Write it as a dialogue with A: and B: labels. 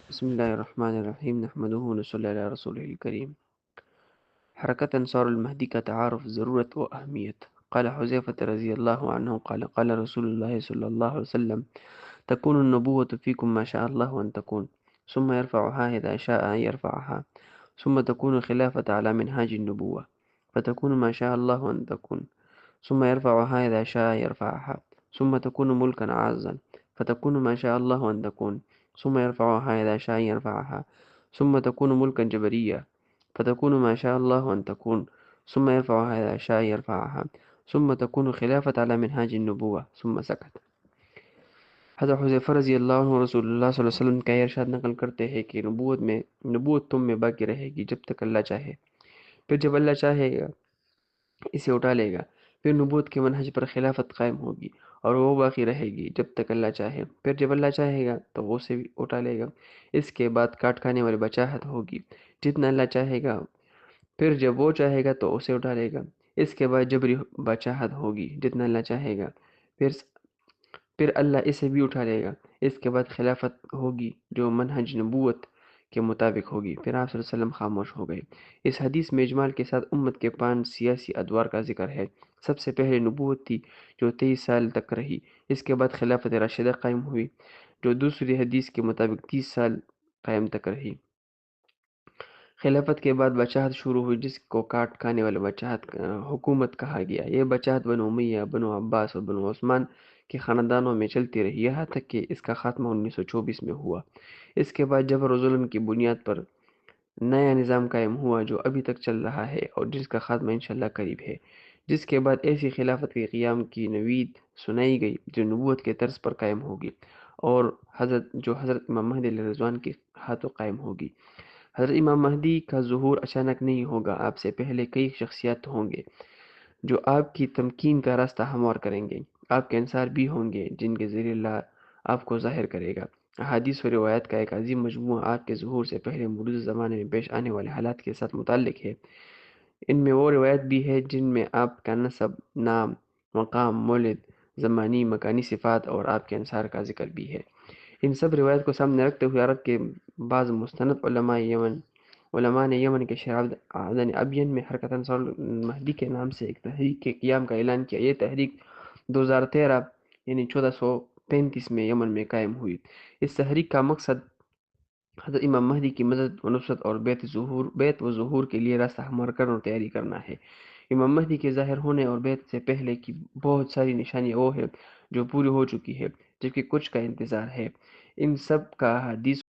A: بسم اللہ الرحمن الرحیم نحمدہ ونصلی علی رسولہ الکریم۔ حرکت انصار المہدی کا تعارف، ضرورت و اہمیت۔ قال حذیفہ رضی اللہ عنہ قال قال رسول اللہ صلی اللہ علیہ وسلم تكون النبوة فيكم ما شاء الله أن تكون ثم يرفعها إذا شاء أن يرفعها ثم تكون خلافة على منهاج النبوة فتكون ما شاء الله أن تكون ثم يرفعها إذا شاء يرفعها ثم تكون ملكا عازا فتكون ما شاء الله أن تكون ثم يرفعها إذا شاء يرفعها ثم تكون ملكا جبريا فتكون ما شاء الله أن تكون ثم يرفعها إذا شاء يرفعها ثم تكون خلافة على منهاج النبوة ثم سكت۔ حضرت حذیفہ رضی اللہ عنہ رسول اللہ صلی اللہ علیہ وسلم کا یہ ارشاد نقل کرتے ہیں کہ نبوت تم میں باقی رہے گی جب تک اللہ چاہے، پھر جب اللہ چاہے گا اسے اٹھا لے گا، پھر نبوت کے منہج پر خلافت قائم ہوگی اور وہ باقی رہے گی جب تک اللہ چاہے، پھر جب اللہ چاہے گا تو وہ اسے بھی اٹھا لے گا۔ اس کے بعد کاٹ کھانے والی بچاہت ہوگی جتنا اللہ چاہے گا، پھر جب وہ چاہے گا تو اسے اٹھا لے گا۔ اس کے بعد جبری بچاہت ہوگی جتنا اللہ چاہے گا، پھر پھر اللہ اسے بھی اٹھا لے گا۔ اس کے بعد خلافت ہوگی جو منہج نبوت کے مطابق ہوگی۔ پھر آپ صلی اللہ علیہ وسلم خاموش ہو گئے۔ اس حدیث میں اجمال کے ساتھ امت کے 5 سیاسی ادوار کا ذکر ہے۔ سب سے پہلے نبوت تھی جو 23 سال تک رہی۔ اس کے بعد خلافت راشدہ قائم ہوئی جو دوسری حدیث کے مطابق 30 سال قائم تک رہی۔ خلافت کے بعد بچاہت شروع ہوئی جس کو کاٹ کھانے والے بچاہت حکومت کہا گیا۔ یہ بچاہت بنو امیہ، بنو عباس اور بنو عثمان کے خاندانوں میں چلتی رہی یہاں تک کہ اس کا خاتمہ 1924 میں ہوا۔ اس کے بعد جبر و ظلم کی بنیاد پر نیا نظام قائم ہوا جو ابھی تک چل رہا ہے اور جس کا خاتمہ انشاءاللہ قریب ہے۔ جس کے بعد ایسی خلافت کے قیام کی نوید سنائی گئی جو نبوت کے طرز پر قائم ہوگی اور حضرت امام مہدی علیہ رضوان کے ہاتھوں قائم ہوگی۔ حضرت امام مہدی کا ظہور اچانک نہیں ہوگا، آپ سے پہلے کئی شخصیات ہوں گے جو آپ کی تمکین کا راستہ ہموار کریں گے۔ آپ کے انصار بھی ہوں گے جن کے ذریعے اللہ آپ کو ظاہر کرے گا۔ احادیث و روایات کا ایک عظیم مجموعہ آپ کے ظہور سے پہلے موجودہ زمانے میں پیش آنے والے حالات کے ساتھ متعلق ہے۔ ان میں وہ روایت بھی ہے جن میں آپ کا نسب، نام، مقام، مولد، زمانی مکانی صفات اور آپ کے انصار کا ذکر بھی ہے۔ ان سب روایت کو سامنے رکھتے ہوئے عرب کے بعض مستند علماء نے یمن کے شہر عدن ابین میں حرکت انصار المہدی کے نام سے ایک تحریک کے قیام کا اعلان کیا۔ یہ تحریک 2013 یعنی 1435 میں یمن میں قائم ہوئی۔ اس تحریک کا مقصد حضرت امام مہدی کی مدد و نصرت اور بیت و ظہور کے لیے راستہ ہموار کرنا اور تیاری کرنا ہے۔ امام مہدی کے ظاہر ہونے اور بیت سے پہلے کی بہت ساری نشانیاں وہ ہے جو پوری ہو چکی ہے جبکہ کچھ کا انتظار ہے۔ ان سب کا حدیث